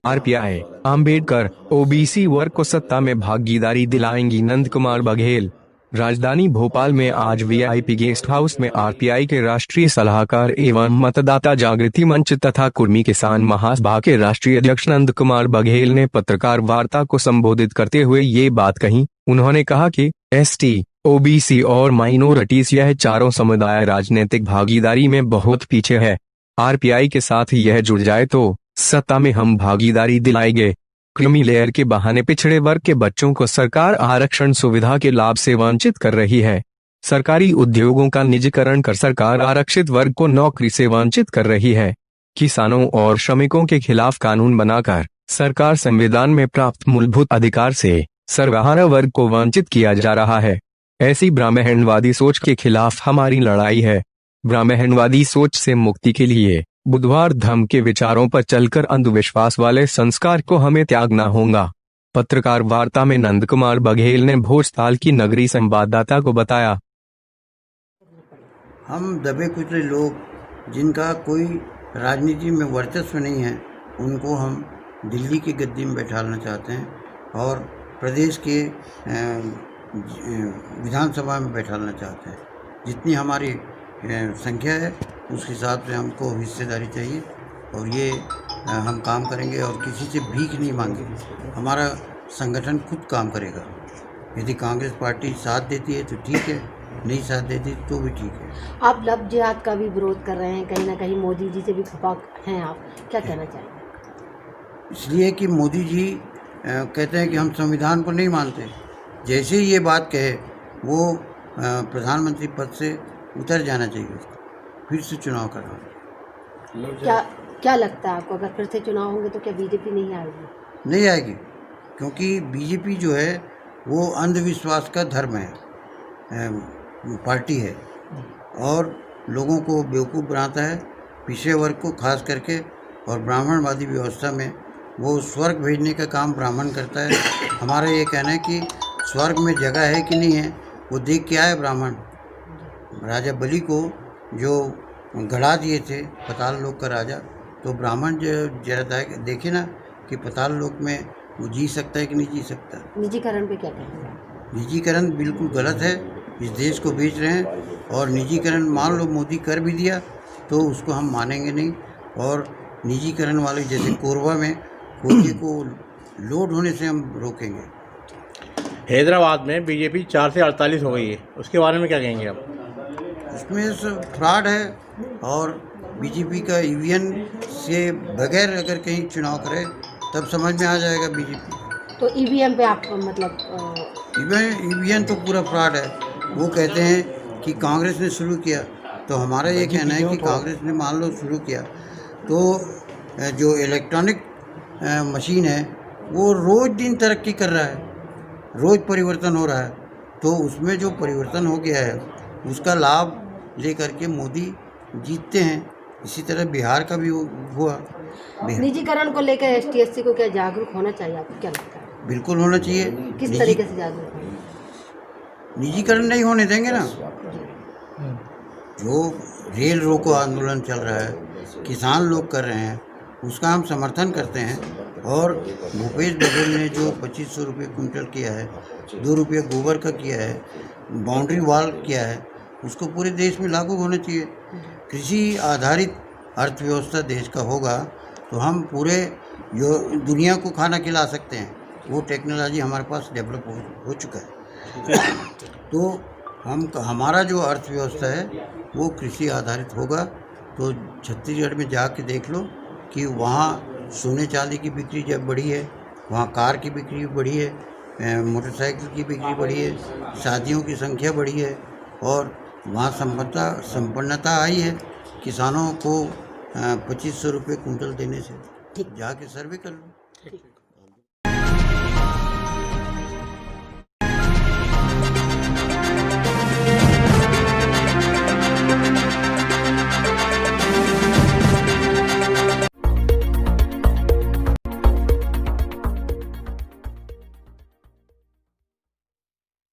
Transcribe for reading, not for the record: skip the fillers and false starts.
RPI, Ambedkar, OBC वर्ग को सत्ता में भागीदारी दिलाएंगी नंद कुमार बघेल। राजधानी भोपाल में आज वीआईपी गेस्ट हाउस में आरपीआई के राष्ट्रीय सलाहकार एवं मतदाता जागृति मंच तथा कुर्मी किसान महासभा के राष्ट्रीय अध्यक्ष नंद कुमार बघेल ने पत्रकार वार्ता को संबोधित करते हुए ये बात कही। उन्होंने कहा कि एसटी, ओबीसी और माइनॉरिटीज यह चारों समुदाय राजनीतिक भागीदारी में बहुत पीछे है। आरपीआई के साथ यह जुड़ जाए तो सत्ता में हम भागीदारी दिलाएंगे। क्रीमी लेयर के बहाने पिछड़े वर्ग के बच्चों को सरकार आरक्षण सुविधा के लाभ से वंचित कर रही है। सरकारी उद्योगों का निजीकरण कर सरकार आरक्षित वर्ग को नौकरी से वंचित कर रही है। किसानों और श्रमिकों के खिलाफ कानून बनाकर सरकार संविधान में प्राप्त मूलभूत अधिकार से सर्वहारा वर्ग को वंचित किया जा रहा है। ऐसी ब्राह्मणवादी सोच के खिलाफ हमारी लड़ाई है। ब्राह्मणवादी सोच से मुक्ति के लिए बुद्धवाद धर्म के विचारों पर चलकर अंधविश्वास वाले संस्कार को हमें त्यागना होगा। पत्रकार वार्ता में नंद कुमार बघेल ने भोजताल की नगरी संवाददाता को बताया। हम दबे कुचले लोग जिनका कोई राजनीति में वर्चस्व नहीं है, उनको हम दिल्ली की गद्दी में बैठाना चाहते हैं और प्रदेश के विधानसभा में बैठाना चाहते हैं। जितनी हमारी संख्या है उस हिसाब से हमको हिस्सेदारी चाहिए और ये हम काम करेंगे और किसी से भीख नहीं मांगेंगे। हमारा संगठन खुद काम करेगा। यदि कांग्रेस पार्टी साथ देती है तो ठीक है, नहीं साथ देती तो भी ठीक है। आप लव जिहाद का भी विरोध कर रहे हैं, कहीं ना कहीं मोदी जी से भी खफा हैं, आप क्या कहना चाहेंगे? इसलिए कि मोदी जी कहते हैं कि हम संविधान को नहीं मानते। जैसे ही ये बात कहे वो प्रधानमंत्री पद से उतर जाना चाहिए, उसको फिर से चुनाव करना। क्या लगता है आपको, अगर फिर से चुनाव होंगे तो क्या बीजेपी नहीं आएगी? नहीं आएगी, क्योंकि बीजेपी जो है वो अंधविश्वास का धर्म है, पार्टी है और लोगों को बेवकूफ़ बनाता है। पिछड़े वर्ग को खास करके और ब्राह्मणवादी व्यवस्था में वो स्वर्ग भेजने का काम ब्राह्मण करता है। हमारा ये कहना है कि स्वर्ग में जगह है कि नहीं है वो देख के आए ब्राह्मण। राजा बलि को जो गड़ा दिए थे पताल लोक का राजा, तो ब्राह्मण जो जरा देखे ना कि पताल लोक में वो जी सकता है कि नहीं जी सकता। निजीकरण पे क्या कहेंगे? निजीकरण बिल्कुल गलत है, इस देश को बेच रहे हैं और निजीकरण मान लो मोदी कर भी दिया तो उसको हम मानेंगे नहीं। और निजीकरण वाले जैसे कोरबा में कोयले को लोड होने से हम रोकेंगे। हैदराबाद में बीजेपी 4 से 48 हो गई है, उसके बारे में क्या कहेंगे आप? उसमें फ्रॉड है और बीजेपी का ईवीएम से बगैर अगर कहीं चुनाव करे तब समझ में आ जाएगा बीजेपी। तो ईवीएम पे आप मतलब ईवीएम तो पूरा फ्रॉड है। वो कहते हैं कि कांग्रेस ने शुरू किया, तो हमारा ये कहना है कि कांग्रेस ने मान लो शुरू किया तो जो इलेक्ट्रॉनिक मशीन है वो रोज़ दिन तरक्की कर रहा है, रोज़ परिवर्तन हो रहा है, तो उसमें जो परिवर्तन हो गया है उसका लाभ लेकर के मोदी जीतते हैं। इसी तरह बिहार का भी हुआ। निजीकरण को लेकर एसटी/एससी को क्या जागरूक होना चाहिए, आपको क्या लगता है? बिल्कुल होना चाहिए। किस तरीके से जागरूक होना? निजीकरण नहीं होने देंगे ना। जो रेल रोको आंदोलन चल रहा है, किसान लोग कर रहे हैं, उसका हम समर्थन करते हैं। और भूपेश बघेल ने जो 2500 रुपये कुंटल किया है, 2 रुपये गोबर का किया है, बाउंड्री वॉल किया है, उसको पूरे देश में लागू होना चाहिए। कृषि आधारित अर्थव्यवस्था देश का होगा तो हम पूरे दुनिया को खाना खिला सकते हैं। वो टेक्नोलॉजी हमारे पास डेवलप हो चुका है। तो हमारा जो अर्थव्यवस्था है वो कृषि आधारित होगा। तो छत्तीसगढ़ में जाके देख लो कि वहाँ सोने चांदी की बिक्री जब बढ़ी है, वहाँ कार की बिक्री बढ़ी है, मोटरसाइकिल की बिक्री बढ़ी है, शादियों की संख्या बढ़ी है और वहाँ संपन्नता आई है। किसानों को 2500 रुपये कुंटल देने से जाके सर्वे कर लो।